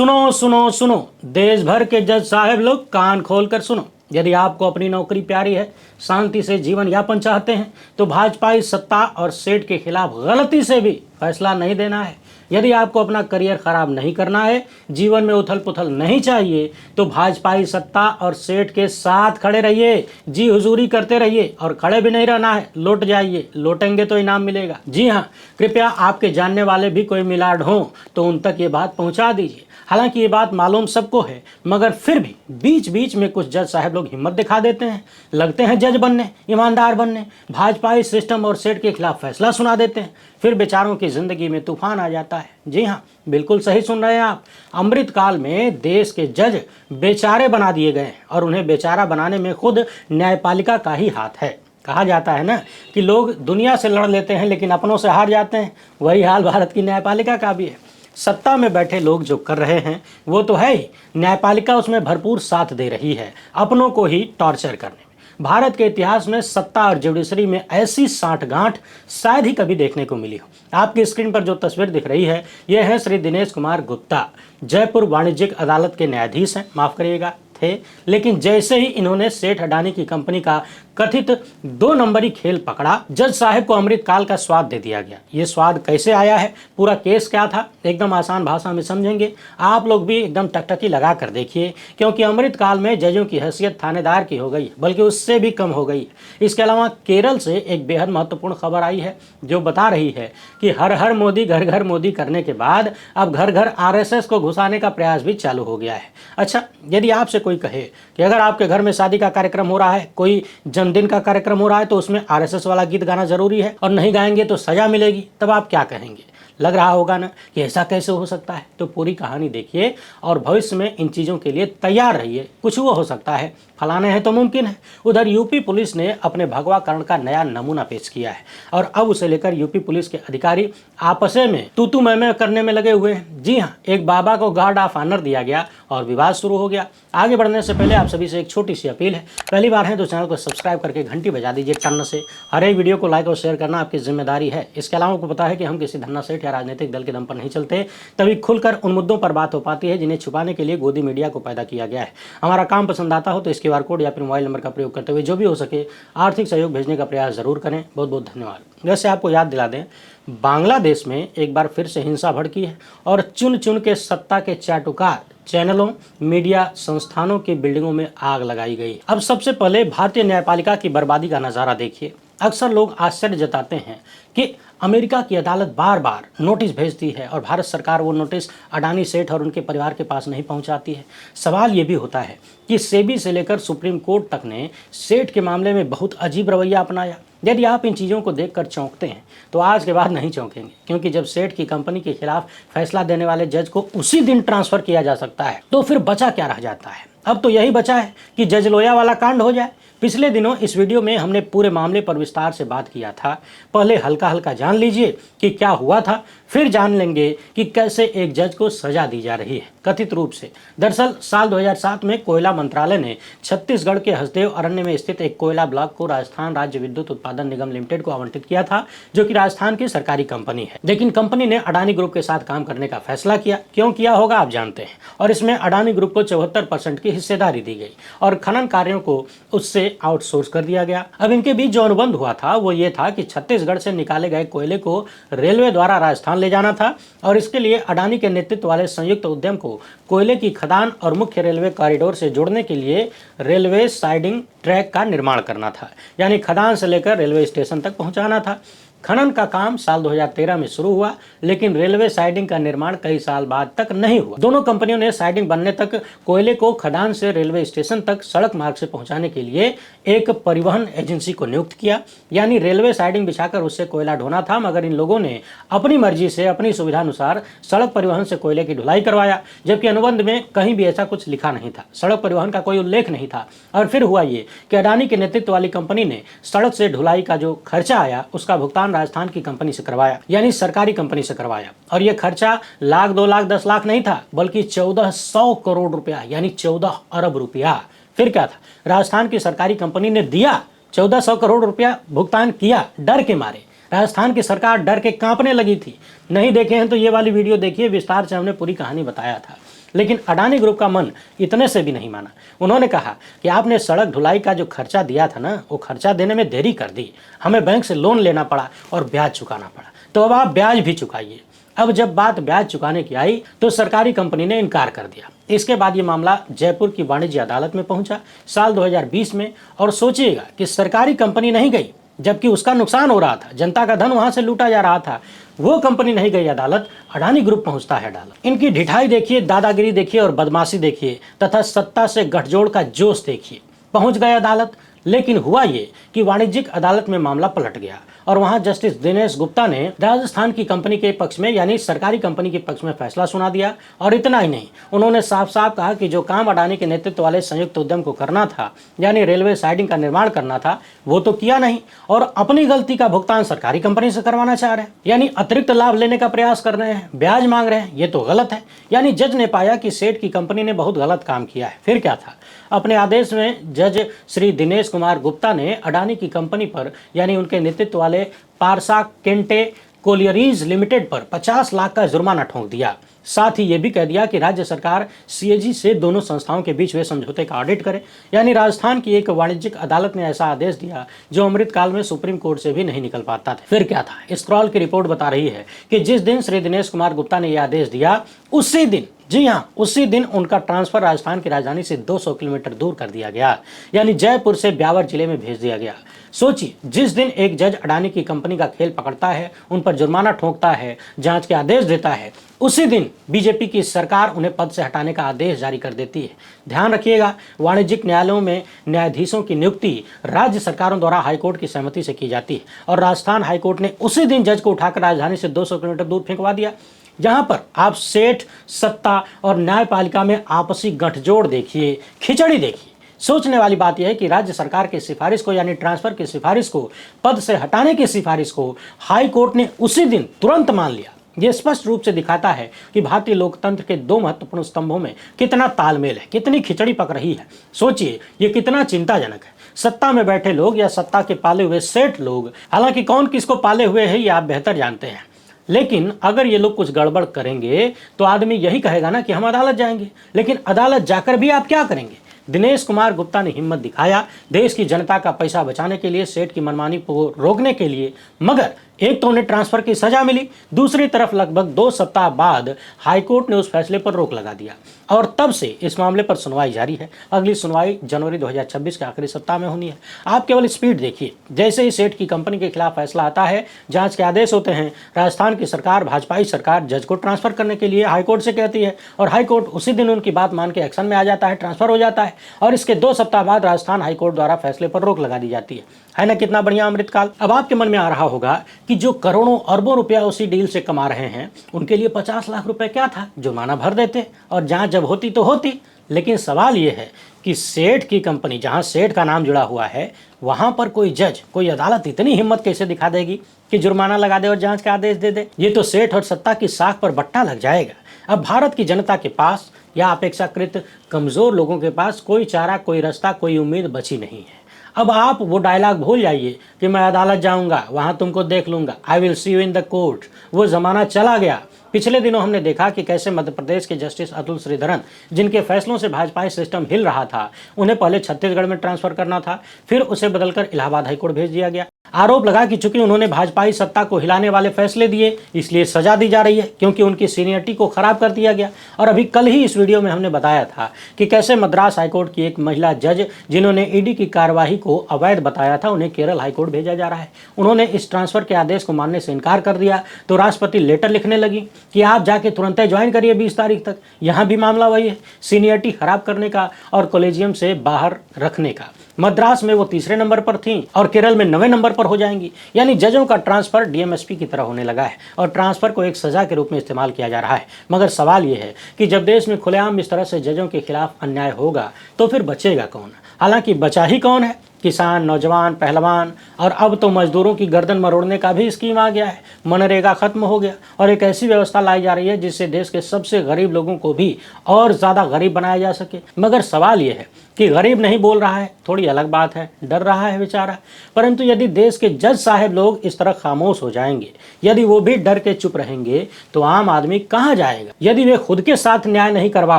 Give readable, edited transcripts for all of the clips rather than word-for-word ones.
सुनो सुनो सुनो, देश भर के जज साहब लोग कान खोलकर सुनो। यदि आपको अपनी नौकरी प्यारी है, शांति से जीवन यापन चाहते हैं, तो भाजपाई सत्ता और सेठ के खिलाफ गलती से भी फैसला नहीं देना है। यदि आपको अपना करियर खराब नहीं करना है, जीवन में उथल पुथल नहीं चाहिए, तो भाजपाई सत्ता और सेठ के साथ खड़े रहिए, जी हुजूरी करते रहिए। और खड़े भी नहीं रहना है, लौट जाइए, लौटेंगे तो इनाम मिलेगा। जी हाँ, कृपया आपके जानने वाले भी कोई मिलाड हों तो उन तक ये बात पहुंचा दीजिए। हालांकि ये बात मालूम सबको है, मगर फिर भी बीच बीच में कुछ जज साहब लोग हिम्मत दिखा देते हैं, लगते हैं जज बनने, ईमानदार बनने, भाजपाई सिस्टम और सेठ के खिलाफ फैसला सुना देते हैं, फिर बेचारों की जिंदगी में तूफान आ जाता है। जी हाँ, बिल्कुल सही सुन रहे हैं आप। अमृत काल में देश के जज बेचारे बना दिए गए और उन्हें बेचारा बनाने में खुद न्यायपालिका का ही हाथ है। कहा जाता है ना कि लोग दुनिया से लड़ लेते हैं लेकिन अपनों से हार जाते हैं, वही हाल भारत की न्यायपालिका का भी है। सत्ता में बैठे लोग जो कर रहे हैं वो तो है ही, न्यायपालिका उसमें भरपूर साथ दे रही है, अपनों को ही टॉर्चर करने में। भारत के इतिहास में सत्ता और जुडिशरी में ऐसी साठगांठ शायद ही कभी देखने को मिली हो। आपकी स्क्रीन पर जो तस्वीर दिख रही है, ये है श्री दिनेश कुमार गुप्ता, जयपुर वाणिज्यिक अदालत के न्यायाधीश हैं, माफ करिएगा थे। लेकिन जैसे ही इन्होंने सेठ अडानी की कंपनी का कथित 2 नंबरी खेल पकड़ा, जज साहब को अमृत काल का स्वाद दे दिया गया। ये स्वाद कैसे आया है, पूरा केस क्या था, एकदम आसान भाषा में समझेंगे। आप लोग भी एकदम टकटकी लगा कर देखिए, क्योंकि अमृत काल में जजों की हैसियत थानेदार की हो गई, बल्कि उससे भी कम हो गई। इसके अलावा केरल से एक बेहद महत्वपूर्ण खबर आई है जो बता रही है कि हर हर मोदी घर घर मोदी करने के बाद अब घर घर आरएसएस को घुसाने का प्रयास भी चालू हो गया है। अच्छा, यदि आपसे कोई कहे कि अगर आपके घर में शादी का कार्यक्रम हो रहा है, कोई जन्मदिन का कार्यक्रम हो रहा है, तो उसमें आरएसएस वाला गीत गाना जरूरी है और नहीं गाएंगे तो सजा मिलेगी, तब आप क्या कहेंगे? लग रहा होगा ना कि ऐसा कैसे हो सकता है। तो पूरी कहानी देखिए और भविष्य में इन चीज़ों के लिए तैयार रहिए, कुछ वो हो सकता है, फलाने हैं तो मुमकिन है। उधर यूपी पुलिस ने अपने भगवाकरण का नया नमूना पेश किया है और अब उसे लेकर यूपी पुलिस के अधिकारी आपस में तू मैं करने में लगे हुए हैं। जी हाँ, एक बाबा को गार्ड ऑफ ऑनर दिया गया और विवाद शुरू हो गया। आगे बढ़ने से पहले आप सभी से एक छोटी सी अपील है, पहली बार है तो चैनल को सब्सक्राइब करके घंटी बजा दीजिए टन से। हर एक वीडियो को लाइक और शेयर करना आपकी जिम्मेदारी है। इसके अलावा आपको पता है कि हम किसी धन्ना सेठ या राजनीतिक दल के दम पर नहीं चलते, तभी खुलकर उन मुद्दों पर बात हो पाती है जिन्हें छुपाने के लिए गोदी मीडिया को पैदा किया गया है। हमारा काम पसंद आता हो तो इसके QR कोड या फिर मोबाइल नंबर का प्रयोग करते हुए जो भी हो सके आर्थिक सहयोग भेजने का प्रयास जरूर करें। बहुत बहुत धन्यवाद। वैसे आपको याद दिला दें, बांग्लादेश में एक बार फिर से हिंसा भड़की है और चुन चुन के सत्ता के चाटुकार चैनलों, मीडिया संस्थानों की बिल्डिंगों में आग लगाई गई। अब सबसे पहले भारतीय न्यायपालिका की बर्बादी का नज़ारा देखिए। अक्सर लोग आश्चर्य जताते हैं कि अमेरिका की अदालत बार बार नोटिस भेजती है और भारत सरकार वो नोटिस अडानी सेठ और उनके परिवार के पास नहीं पहुंचाती है। सवाल ये भी होता है कि सेबी से लेकर सुप्रीम कोर्ट तक ने सेठ के मामले में बहुत अजीब रवैया अपनाया। यदि आप इन चीज़ों को देखकर चौंकते हैं तो आज के बाद नहीं चौंकेंगे, क्योंकि जब सेठ की कंपनी के खिलाफ फैसला देने वाले जज को उसी दिन ट्रांसफर किया जा सकता है तो फिर बचा क्या रह जाता है। अब तो यही बचा है कि जज लोया वाला कांड हो जाए। पिछले दिनों इस वीडियो में हमने पूरे मामले पर विस्तार से बात किया था। पहले हल्का हल्का जान लीजिए कि क्या हुआ था, फिर जान लेंगे कि कैसे एक जज को सजा दी जा रही है कथित रूप से। दरअसल साल 2007 में कोयला मंत्रालय ने छत्तीसगढ़ के हसदेव अरण्य में स्थित एक कोयला ब्लॉक को राजस्थान राज्य विद्युत उत्पादन निगम लिमिटेड को आवंटित किया था, जो कि राजस्थान की सरकारी कंपनी है। लेकिन कंपनी ने अडानी ग्रुप के साथ काम करने का फैसला किया। क्यों किया होगा आप जानते हैं। और इसमें अडानी ग्रुप को 74% की हिस्सेदारी दी गई और खनन कार्यों को उससे आउटसोर्स कर दिया गया। अब इनके बीच जो अनुबंध हुआ था वो ये था कि छत्तीसगढ़ से निकाले गए कोयले को रेलवे द्वारा राजस्थान ले जाना था और इसके लिए अडानी के नेतृत्व वाले संयुक्त उद्यम को कोयले की खदान और मुख्य रेलवे कॉरिडोर से जोड़ने के लिए रेलवे साइडिंग ट्रैक का निर्माण करना था, यानी खदान से लेकर रेलवे स्टेशन तक पहुंचाना था। खनन का काम साल 2013 में शुरू हुआ, लेकिन रेलवे साइडिंग का निर्माण कई साल बाद तक नहीं हुआ। दोनों कंपनियों ने साइडिंग बनने तक कोयले को खदान से रेलवे स्टेशन तक सड़क मार्ग से पहुंचाने के लिए एक परिवहन एजेंसी को नियुक्त किया, यानी रेलवे साइडिंग बिछाकर उससे कोयला ढोना था। मगर इन लोगों ने अपनी मर्जी से अपनी सुविधा अनुसार सड़क परिवहन से कोयले की ढुलाई करवाया, जबकि अनुबंध में कहीं भी ऐसा कुछ लिखा नहीं था, सड़क परिवहन का कोई उल्लेख नहीं था। और फिर हुआ ये कि अडानी के नेतृत्व वाली कंपनी ने सड़क से ढुलाई का जो खर्चा आया उसका भुगतान राजस्थान की कंपनी से करवाया, यानी सरकारी कंपनी से करवाया। और यह खर्चा लाख, 2 लाख, 10 लाख नहीं था, बल्कि 1400 करोड़ रुपया, यानी 14 अरब रुपया। फिर क्या था, राजस्थान की सरकारी कंपनी ने दिया 1400 करोड़ रुपया, भुगतान किया डर के मारे। राजस्थान की सरकार डर के कांपने लगी थी। नहीं देखे हैं तो ये वाली वीडियो देखिए, विस्तार से हमने पूरी कहानी बताया था। लेकिन अडानी ग्रुप का मन इतने से भी नहीं माना। उन्होंने कहा कि आपने सड़क ढुलाई का जो खर्चा दिया था ना, वो खर्चा देने में देरी कर दी, हमें बैंक से लोन लेना पड़ा और ब्याज चुकाना पड़ा, तो अब आप ब्याज भी चुकाइए। अब जब बात ब्याज चुकाने की आई तो सरकारी कंपनी ने इनकार कर दिया। इसके बाद ये मामला जयपुर की वाणिज्य अदालत में पहुंचा साल 2020 में। और सोचिएगा कि सरकारी कंपनी नहीं गई, जबकि उसका नुकसान हो रहा था, जनता का धन वहां से लूटा जा रहा था, वो कंपनी नहीं गई अदालत, अडानी ग्रुप पहुंचता है अदालत। इनकी ढिठाई देखिए, दादागिरी देखिए और बदमाशी देखिए तथा सत्ता से गठजोड़ का जोश देखिए। पहुंच गए अदालत, लेकिन हुआ ये कि वाणिज्यिक अदालत में मामला पलट गया और वहां जस्टिस दिनेश गुप्ता ने राजस्थान की कंपनी के पक्ष में यानी सरकारी कंपनी के पक्ष में फैसला सुना दिया। और इतना ही नहीं, उन्होंने साफ साफ कहा कि जो काम अडानी के नेतृत्व वाले संयुक्त उद्यम को करना था, यानी रेलवे साइडिंग का निर्माण करना था, वो तो किया नहीं और अपनी गलती का भुगतान सरकारी कंपनी से करवाना चाह रहे हैं, यानी अतिरिक्त लाभ लेने का प्रयास कर रहे हैं, ब्याज मांग रहे हैं। ये तो गलत है। यानी जज ने पाया कि सेठ की कंपनी ने बहुत गलत काम किया है। फिर क्या था, अपने आदेश में जज श्री दिनेश कुमार गुप्ता ने अडानी की कंपनी पर यानी उनके नेतृत्व वाले पारसा केंटे कोलियरीज लिमिटेड पर 50 लाख का जुर्माना ठोक दिया। साथ ही ये भी कह दिया कि राज्य सरकार सीएजी से दोनों संस्थाओं के बीच हुए समझौते का ऑडिट करे। यानी राजस्थान की एक वाणिज्यिक अदालत ने ऐसा आदेश दिया जो अमृतकाल में सुप्रीम कोर्ट से भी नहीं निकल पाता था। फिर क्या था, स्क्रॉल की रिपोर्ट बता रही है कि जिस दिन श्री दिनेश कुमार गुप्ता ने यह आदेश दिया, उसी दिन, जी हाँ, उसी दिन उनका ट्रांसफर राजस्थान की राजधानी से 200 किलोमीटर दूर कर दिया गया, यानी जयपुर से ब्यावर जिले में भेज दिया गया। सोचिए, जिस दिन एक जज अडानी की कंपनी का खेल पकड़ता है, उन पर जुर्माना ठोकता है, जांच के आदेश देता है, उसी दिन बीजेपी की सरकार उन्हें पद से हटाने का आदेश जारी कर देती है। ध्यान रखिएगा, वाणिज्यिक न्यायालयों में न्यायाधीशों की नियुक्ति राज्य सरकारों द्वारा हाईकोर्ट की सहमति से की जाती है और राजस्थान हाईकोर्ट ने उसी दिन जज को उठाकर राजधानी से 200 किलोमीटर दूर फेंकवा दिया। जहां पर आप सेठ, सत्ता और न्यायपालिका में आपसी गठजोड़ देखिए, खिचड़ी देखिए। सोचने वाली बात यह है कि राज्य सरकार की सिफारिश को यानी ट्रांसफर की सिफारिश को, पद से हटाने की सिफारिश को हाई कोर्ट ने उसी दिन तुरंत मान लिया। यह स्पष्ट रूप से दिखाता है कि भारतीय लोकतंत्र के दो महत्वपूर्ण स्तंभों में कितना तालमेल है, कितनी खिचड़ी पक रही है। सोचिए, ये कितना चिंताजनक है। सत्ता में बैठे लोग या सत्ता के पाले हुए सेठ लोग, हालांकि कौन किसको पाले हुए है ये आप बेहतर जानते हैं, लेकिन अगर ये लोग कुछ गड़बड़ करेंगे तो आदमी यही कहेगा ना कि हम अदालत जाएंगे। लेकिन अदालत जाकर भी आप क्या करेंगे? दिनेश कुमार गुप्ता ने हिम्मत दिखाया देश की जनता का पैसा बचाने के लिए, सेठ की मनमानी को रोकने के लिए, मगर एक तो उन्हें ट्रांसफर की सजा मिली, दूसरी तरफ लगभग 2 सप्ताह बाद हाईकोर्ट ने उस फैसले पर रोक लगा दिया और तब से इस मामले पर सुनवाई जारी है। अगली सुनवाई जनवरी 2026 के आखिरी सप्ताह में होनी है। आप केवल स्पीड देखिए, जैसे ही सेठ की कंपनी के खिलाफ फैसला आता है, जांच के आदेश होते हैं, राजस्थान की सरकार, भाजपाई सरकार जज को ट्रांसफर करने के लिए हाईकोर्ट से कहती है और हाईकोर्ट उसी दिन उनकी बात मान के एक्शन में आ जाता है, ट्रांसफर हो जाता है और इसके 2 सप्ताह बाद राजस्थान हाईकोर्ट द्वारा फैसले पर रोक लगा दी जाती है ना? कितना बढ़िया अमृतकाल। अब आपके मन में आ रहा होगा कि जो करोड़ों अरबों रुपया उसी डील से कमा रहे हैं, उनके लिए 50 लाख रुपए क्या था, जुर्माना भर देते और जांच जब होती तो होती। लेकिन सवाल यह है कि सेठ की कंपनी, जहां सेठ का नाम जुड़ा हुआ है, वहां पर कोई जज, कोई अदालत इतनी हिम्मत कैसे दिखा देगी कि जुर्माना लगा दे और जांच का आदेश दे दे? ये तो सेठ और सत्ता की साख पर बट्टा लग जाएगा। अब भारत की जनता के पास या अपेक्षाकृत कमजोर लोगों के पास कोई चारा, कोई रास्ता, कोई उम्मीद बची नहीं है। अब आप वो डायलॉग भूल जाइए कि मैं अदालत जाऊंगा, वहां तुमको देख लूंगा, I will see you in the court. वो जमाना चला गया। पिछले दिनों हमने देखा कि कैसे मध्य प्रदेश के जस्टिस अतुल श्रीधरन, जिनके फैसलों से भाजपाई सिस्टम हिल रहा था, उन्हें पहले छत्तीसगढ़ में ट्रांसफर करना था, फिर उसे बदलकर इलाहाबाद हाईकोर्ट भेज दिया गया। आरोप लगा कि चूंकि उन्होंने भाजपाई सत्ता को हिलाने वाले फैसले दिए, इसलिए सजा दी जा रही है, क्योंकि उनकी सीनियरिटी को खराब कर दिया गया। और अभी कल ही इस वीडियो में हमने बताया था कि कैसे मद्रास हाईकोर्ट की एक महिला जज, जिन्होंने ईडी की कार्यवाही को अवैध बताया था, उन्हें केरल हाईकोर्ट भेजा जा रहा है। उन्होंने इस ट्रांसफर के आदेश को मानने से इनकार कर दिया तो राष्ट्रपति लेटर लिखने लगी कि आप जाके तुरंत ज्वाइन करिए 20 तारीख तक। यहाँ भी मामला वही है, सीनियरिटी खराब करने का और कॉलेजियम से बाहर रखने का। मद्रास में वो 3रे नंबर पर थी और केरल में 9वें नंबर पर हो जाएंगी। यानी जजों का ट्रांसफर डीएमएसपी की तरह होने लगा है और ट्रांसफर को एक सजा के रूप में इस्तेमाल किया जा रहा है। मगर सवाल ये है कि जब देश में खुलेआम इस तरह से जजों के खिलाफ अन्याय होगा तो फिर बचेगा कौन? हालांकि बचा ही कौन है, किसान, नौजवान, पहलवान और अब तो मजदूरों की गर्दन मरोड़ने का भी स्कीम आ गया है। मनरेगा खत्म हो गया और एक ऐसी व्यवस्था लाई जा रही है जिससे देश के सबसे गरीब लोगों को भी और ज़्यादा गरीब बनाया जा सके। मगर सवाल ये है कि गरीब नहीं बोल रहा है, थोड़ी अलग बात है, डर रहा है बेचारा। परंतु यदि देश के जज साहब लोग इस तरह खामोश हो जाएंगे, यदि वो भी डर के चुप रहेंगे, तो आम आदमी कहाँ जाएगा। यदि वे खुद के साथ न्याय नहीं करवा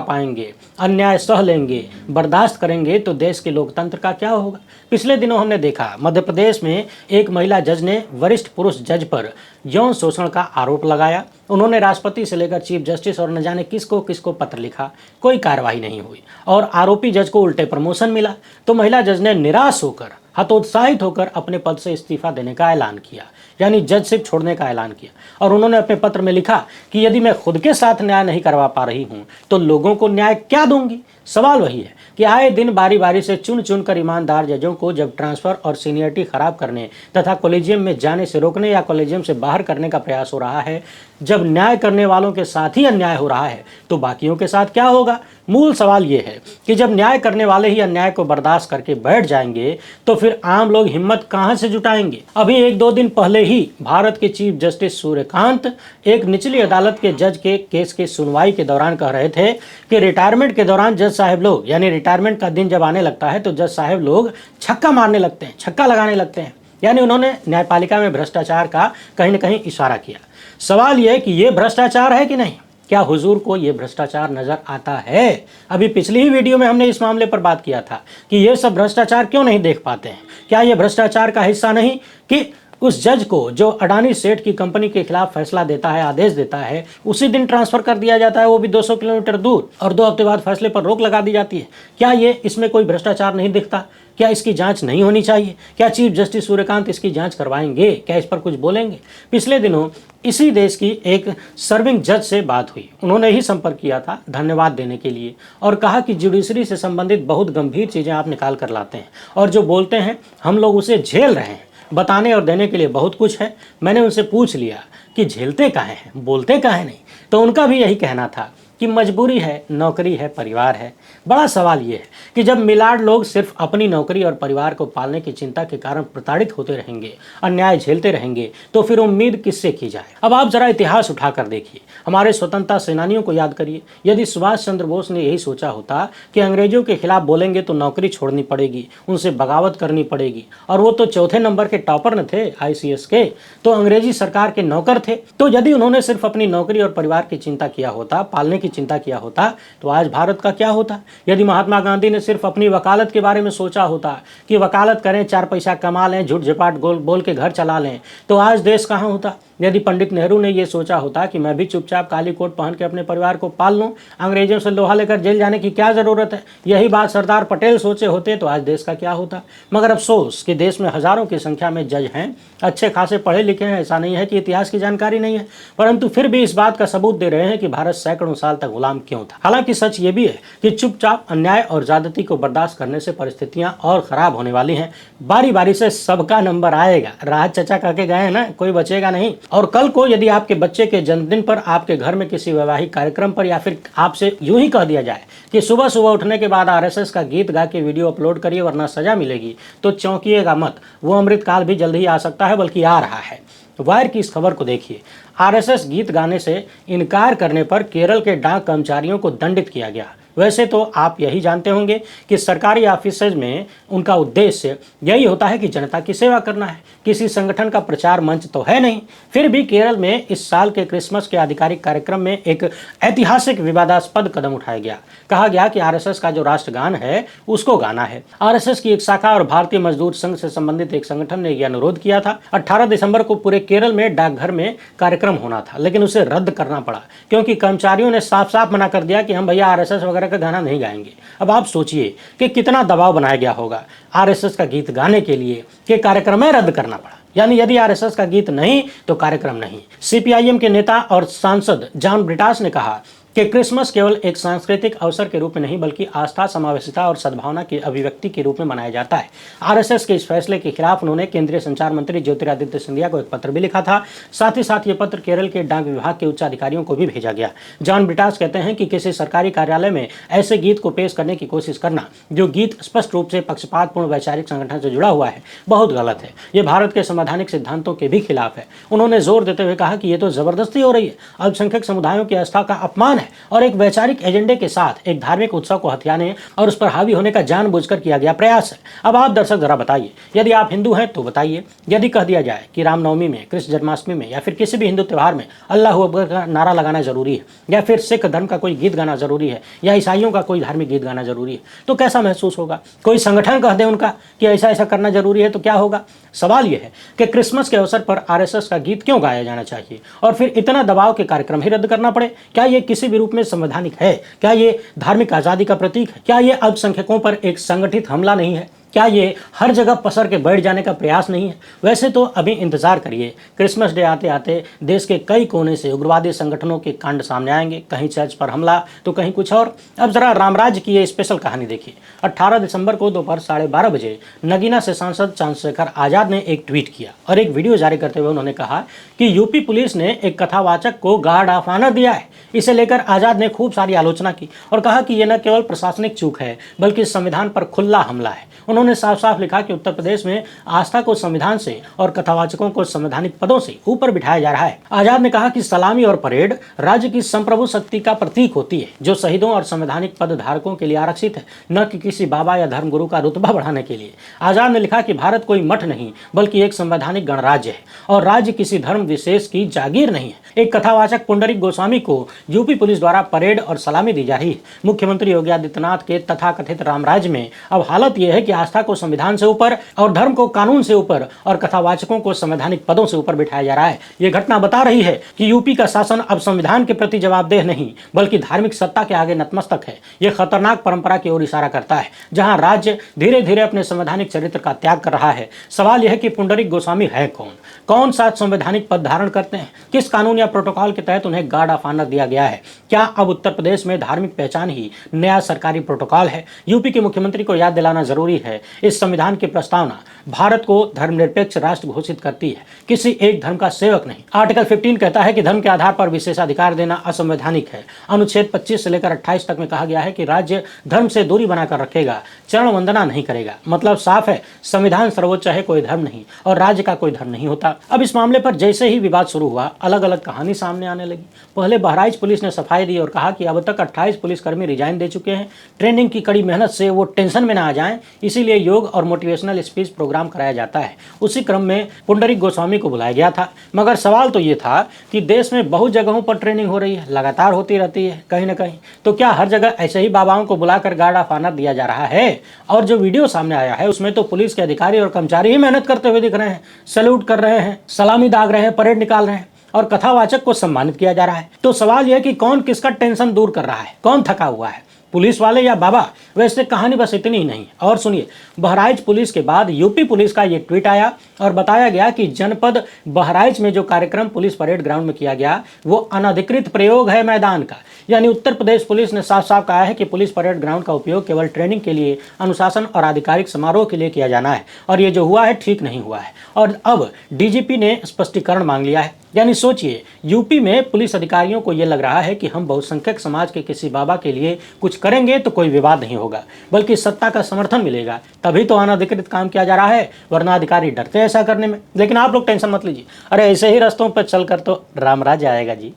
पाएंगे, अन्याय सह लेंगे, बर्दाश्त करेंगे, तो देश के लोकतंत्र का क्या होगा। पिछले दिनों हमने देखा मध्य प्रदेश में एक महिला जज ने वरिष्ठ पुरुष जज पर यौन शोषण का आरोप लगाया। उन्होंने राष्ट्रपति से लेकर चीफ जस्टिस और न जाने किसको किसको पत्र लिखा, कोई कार्रवाई नहीं हुई और आरोपी जज को उल्टे प्रमोशन मिला। तो महिला जज ने निराश होकर, हतोत्साहित होकर अपने पद से इस्तीफा देने का ऐलान किया, यानी जजशिप छोड़ने का ऐलान किया। और उन्होंने अपने पत्र में लिखा कि यदि मैं खुद के साथ न्याय नहीं करवा पा रही हूं तो लोगों को न्याय क्या दूंगी। सवाल वही है कि आए दिन बारी बारी से चुन चुन कर ईमानदार जजों को जब ट्रांसफर और सीनियरिटी खराब करने तथा कॉलेजियम में जाने से रोकने या कॉलेजियम से बाहर करने का प्रयास हो रहा है, जब न्याय करने वालों के साथ ही अन्याय हो रहा है तो बाकियों के साथ क्या होगा। मूल सवाल ये है कि जब न्याय करने वाले ही अन्याय को बर्दाश्त करके बैठ जाएंगे तो फिर आम लोग हिम्मत कहां से जुटाएंगे। अभी 1-2 दिन पहले ही भारत के चीफ जस्टिस सूर्यकांत एक निचली अदालत के जज के केस की सुनवाई के दौरान कह रहे थे कि रिटायरमेंट के दौरान जज साहब लोग, यानी रिटायरमेंट का दिन जब आने लगता है तो जज साहब लोग छक्का मारने लगते हैं, छक्का लगाने लगते हैं। यानी उन्होंने न्यायपालिका में भ्रष्टाचार का कहीं न कहीं इशारा किया। सवाल यह है कि ये भ्रष्टाचार है कि नहीं। क्या हुजूर को ये भ्रष्टाचार नजर आता है। अभी पिछली ही वीडियो में हमने इस मामले पर बात किया था कि ये सब भ्रष्टाचार क्यों नहीं देख पाते हैं। क्या ये भ्रष्टाचार का हिस्सा नहीं कि उस जज को जो अडानी सेठ की कंपनी के खिलाफ फैसला देता है, आदेश देता है, उसी दिन ट्रांसफर कर दिया जाता है, वो भी 200 किलोमीटर दूर, और 2 हफ्ते बाद फैसले पर रोक लगा दी जाती है। क्या ये इसमें कोई भ्रष्टाचार नहीं दिखता। क्या इसकी जांच नहीं होनी चाहिए। क्या चीफ जस्टिस सूर्यकांत इसकी जांच करवाएंगे, क्या इस पर कुछ बोलेंगे। पिछले दिनों इसी देश की एक सर्विंग जज से बात हुई, उन्होंने ही संपर्क किया था धन्यवाद देने के लिए और कहा कि जुडिशरी से संबंधित बहुत गंभीर चीज़ें आप निकाल कर लाते हैं और जो बोलते हैं हम लोग उसे झेल रहे हैं। बताने और देने के लिए बहुत कुछ है। मैंने उनसे पूछ लिया कि झेलते काहे हैं, बोलते काहे नहीं, तो उनका भी यही कहना था कि मजबूरी है, नौकरी है, परिवार है। बड़ा सवाल ये है कि जब मिलाड लोग सिर्फ अपनी नौकरी और परिवार को पालने की चिंता के कारण प्रताड़ित होते रहेंगे, अन्याय झेलते रहेंगे, तो फिर उम्मीद किससे की जाए। अब आप जरा इतिहास उठाकर देखिए, हमारे स्वतंत्रता सेनानियों को याद करिए। यदि सुभाष चंद्र बोस ने यही सोचा होता कि अंग्रेजों के खिलाफ बोलेंगे तो नौकरी छोड़नी पड़ेगी, उनसे बगावत करनी पड़ेगी, और वो तो चौथे नंबर के टॉपर न थे ICS के, तो अंग्रेजी सरकार के नौकर थे। तो यदि उन्होंने सिर्फ अपनी नौकरी और परिवार की चिंता किया होता, पालने की चिंता किया होता, तो आज भारत का क्या होता। यदि महात्मा गांधी ने सिर्फ अपनी वकालत के बारे में सोचा होता कि वकालत करें, 4 पैसा कमा लें, झूठ झपाट बोल के घर चला लें, तो आज देश कहाँ होता। यदि पंडित नेहरू ने यह सोचा होता कि मैं भी चुपचाप काली कोट पहन के अपने परिवार को पाल लूं, अंग्रेजों से लोहा लेकर जेल जाने की क्या जरूरत है, यही बात सरदार पटेल सोचे होते, तो आज देश का क्या होता। मगर अफसोस कि देश में हजारों की संख्या में जज हैं, अच्छे खासे पढ़े लिखे हैं, ऐसा नहीं है कि इतिहास की जानकारी नहीं है, परंतु फिर भी इस बात का सबूत दे रहे हैं कि भारत सैकड़ों साल तक गुलाम क्यों था। हालांकि सच ये भी है कि चुपचाप अन्याय और ज्यादती को बर्दाश्त करने से परिस्थितियां और खराब होने वाली हैं। बारी बारी से सबका नंबर आएगा। राहत चचा कह के गए हैं ना, कोई बचेगा नहीं। और कल को यदि आपके बच्चे के जन्मदिन पर, आपके घर में किसी वैवाहिक कार्यक्रम पर, या फिर आपसे यूं ही कह दिया जाए कि सुबह सुबह उठने के बाद RSS का गीत गा के वीडियो अपलोड करिए वरना सजा मिलेगी, तो चौंकिएगा मत। वो अमृतकाल भी जल्द ही आ सकता है, बल्कि आ रहा है। वायर की इस खबर को देखिए। RSS गीत गाने से इनकार करने पर केरल के डाक कर्मचारियों को दंडित किया गया। वैसे तो आप यही जानते होंगे कि सरकारी ऑफिसेज में उनका उद्देश्य यही होता है कि जनता की सेवा करना है, किसी संगठन का प्रचार मंच तो है नहीं। फिर भी केरल में इस साल के क्रिसमस के आधिकारिक कार्यक्रम में एक ऐतिहासिक विवादास्पद कदम उठाया गया। कहा गया कि RSS का जो राष्ट्रगान है उसको गाना है। RSS की एक शाखा और भारतीय मजदूर संघ से संबंधित एक संगठन ने यह अनुरोध किया था। 18 दिसंबर को पूरे केरल में डाकघर में कार्यक्रम होना था, लेकिन उसे रद्द करना पड़ा क्योंकि कर्मचारियों ने साफ साफ मना कर दिया कि हम भैया RSS वगैरह का गाना नहीं गाएंगे। अब आप सोचिए कि कितना दबाव बनाया गया होगा RSS का गीत गाने के लिए कि कार्यक्रम में रद्द करना पड़ा। यानी यदि RSS का गीत नहीं तो कार्यक्रम नहीं। CPIM के नेता और सांसद जॉन ब्रिटास ने कहा कि क्रिसमस केवल एक सांस्कृतिक अवसर के रूप में नहीं बल्कि आस्था, समावेशिता और सद्भावना की अभिव्यक्ति के रूप में मनाया जाता है। आरएसएस के इस फैसले के खिलाफ उन्होंने केंद्रीय संचार मंत्री ज्योतिरादित्य सिंधिया को एक पत्र भी लिखा था। साथ ही साथ ये पत्र केरल के डाक विभाग के उच्च अधिकारियों को भी भेजा गया। जॉन ब्रिटास कहते हैं कि किसी सरकारी कार्यालय में ऐसे गीत को पेश करने की कोशिश करना, जो गीत स्पष्ट रूप से पक्षपातपूर्ण वैचारिक संगठन से जुड़ा हुआ है, बहुत गलत है। ये भारत के संवैधानिक सिद्धांतों के भी खिलाफ है। उन्होंने जोर देते हुए कहा कि ये तो जबरदस्ती हो रही है, अल्पसंख्यक समुदायों की आस्था का अपमान है और एक वैचारिक एजेंडे के साथ एक धार्मिक उत्सव को हथियाने और उस पर हावी होने का जानबूझकर किया गया प्रयास है। अब आप दर्शक जरा बताइए, यदि आप हिंदू हैं तो बताइए, यदि कह दिया जाए कि रामनवमी में, कृष्ण जन्माष्टमी में या फिर किसी भी हिंदू त्यौहार में अल्लाह अकबर का नारा लगाना जरूरी है, या फिर सिख धर्म का कोई गीत गाना जरूरी है, या ईसाइयों का कोई धार्मिक गीत गाना जरूरी है, तो कैसा महसूस होगा? कोई संगठन कह दे उनका कि ऐसा ऐसा करना जरूरी है तो क्या होगा? सवाल यह है कि क्रिसमस के अवसर पर आरएसएस का गीत क्यों गाया जाना चाहिए और फिर इतना दबाव के कार्यक्रम ही रद्द करना पड़े? क्या ये किसी भी रूप में संवैधानिक है? क्या ये धार्मिक आजादी का प्रतीक है? क्या ये अल्पसंख्यकों पर एक संगठित हमला नहीं है? क्या ये हर जगह पसर के बैठ जाने का प्रयास नहीं है? वैसे तो अभी इंतजार करिए, क्रिसमस डे आते आते देश के कई कोने से उग्रवादी संगठनों के कांड सामने आएंगे, कहीं चर्च पर हमला तो कहीं कुछ और। अब जरा रामराज की ये स्पेशल कहानी देखिए। 18 दिसंबर को दोपहर 12:30 बजे नगीना से सांसद चंद्रशेखर आजाद ने एक ट्वीट किया और एक वीडियो जारी करते हुए उन्होंने कहा कि यूपी पुलिस ने एक कथावाचक को गार्ड ऑफ ऑनर दिया है। इसे लेकर आजाद ने खूब सारी आलोचना की और कहा कि यह न केवल प्रशासनिक चूक है बल्कि संविधान पर खुला हमला है। उन्होंने साफ साफ लिखा कि उत्तर प्रदेश में आस्था को संविधान से और कथावाचकों को संवैधानिक पदों से ऊपर बिठाया जा रहा है। आजाद ने कहा कि सलामी और परेड राज्य की संप्रभु शक्ति का प्रतीक होती है, जो शहीदों और संवैधानिक पद धारकों के लिए आरक्षित है, न कि किसी बाबा या धर्मगुरु का रुतबा बढ़ाने के लिए। आजाद ने लिखा कि भारत कोई मठ नहीं बल्कि एक संवैधानिक गणराज्य है और राज्य किसी धर्म विशेष की जागीर नहीं है। एक कथावाचक पुंडरीक गोस्वामी को यूपी पुलिस द्वारा परेड और सलामी दी जा रही है। मुख्यमंत्री योगी आदित्यनाथ के तथाकथित रामराज में अब हालत यह है कि आस्था को संविधान से ऊपर और धर्म को कानून से ऊपर और कथावाचकों को संवैधानिक पदों से ऊपर बिठाया जा रहा है। यह घटना बता रही है कि यूपी का शासन अब संविधान के प्रति जवाबदेह नहीं बल्कि धार्मिक सत्ता के आगे नतमस्तक है। यह खतरनाक परंपरा की ओर इशारा करता है जहां राज्य धीरे धीरे अपने संवैधानिक चरित्र का त्याग कर रहा है। सवाल यह है कि पुंडरीक गोस्वामी है कौन? कौन सा संवैधानिक पद धारण करते हैं? किस कानून या प्रोटोकॉल के तहत उन्हें गार्ड ऑफ ऑनर दिया गया है? क्या अब उत्तर प्रदेश में धार्मिक पहचान ही नया सरकारी प्रोटोकॉल है? यूपी के मुख्यमंत्री को याद दिलाना जरूरी है, इस संविधान की प्रस्तावना भारत को धर्मनिरपेक्ष राष्ट्र घोषित करती है, किसी एक धर्म का सेवक नहीं। आर्टिकल 15 कहता है कि धर्म के आधार पर विशेषाधिकार देना असंवैधानिक है। अनुच्छेद 25 से लेकर 28 तक में कहा गया है कि राज्य धर्म से दूरी बनाकर रखेगा, चरण वंदना नहीं करेगा। मतलब साफ है, संविधान सर्वोच्च है, कोई धर्म नहीं, और राज्य का कोई धर्म नहीं होता। अब इस मामले पर जैसे ही विवाद शुरू हुआ, अलग अलग कहानी सामने आने लगी। पहले बहराइच पुलिस ने सफाई दी और कहा कि अब तक 28 पुलिसकर्मी रिजाइन दे चुके हैं, ट्रेनिंग की कड़ी मेहनत से वो टेंशन में ना आ जाएं, इसीलिए योग और मोटिवेशनल स्पीच प्रोग्राम कराया जाता है। उसी क्रम में पुंडरीक गोस्वामी को बुलाया गया था। मगर सवाल तो ये था कि देश में बहुत जगहों पर ट्रेनिंग हो रही है, लगातार होती रहती है कहीं ना कहीं, तो क्या हर जगह ऐसे ही बाबाओं को बुलाकर गार्ड ऑफ ऑनर दिया जा रहा है? और जो वीडियो सामने आया है उसमें तो पुलिस के अधिकारी और कर्मचारी ही मेहनत करते हुए दिख रहे हैं, सैल्यूट कर रहे हैं, सलामी दाग रहे हैं, परेड निकाल रहे हैं और कथावाचक को सम्मानित किया जा रहा है। तो सवाल यह कि कौन किसका टेंशन दूर कर रहा है, कौन थका हुआ है, पुलिस वाले या बाबा? वैसे कहानी बस इतनी ही नहीं। और सुनिए, बहराइच पुलिस के बाद यूपी पुलिस का ये ट्वीट आया और बताया गया कि जनपद बहराइच में जो कार्यक्रम पुलिस परेड ग्राउंड में किया गया वो अनधिकृत प्रयोग है मैदान का। यानी उत्तर प्रदेश पुलिस ने साफ साफ कहा है कि पुलिस परेड ग्राउंड का उपयोग केवल ट्रेनिंग के लिए, अनुशासन और आधिकारिक समारोह के लिए किया जाना है और ये जो हुआ है ठीक नहीं हुआ है। और अब डीजीपी ने स्पष्टीकरण मांग लिया है। यानी सोचिए, यूपी में पुलिस अधिकारियों को यह लग रहा है कि हम बहुसंख्यक समाज के किसी बाबा के लिए कुछ करेंगे तो कोई विवाद नहीं होगा बल्कि सत्ता का समर्थन मिलेगा, तभी तो अनधिकृत काम किया जा रहा है, वरना अधिकारी डरते हैं ऐसा करने में। लेकिन आप लोग टेंशन मत लीजिए, अरे ऐसे ही रास्तों पर चलकर तो रामराज आएगा जी।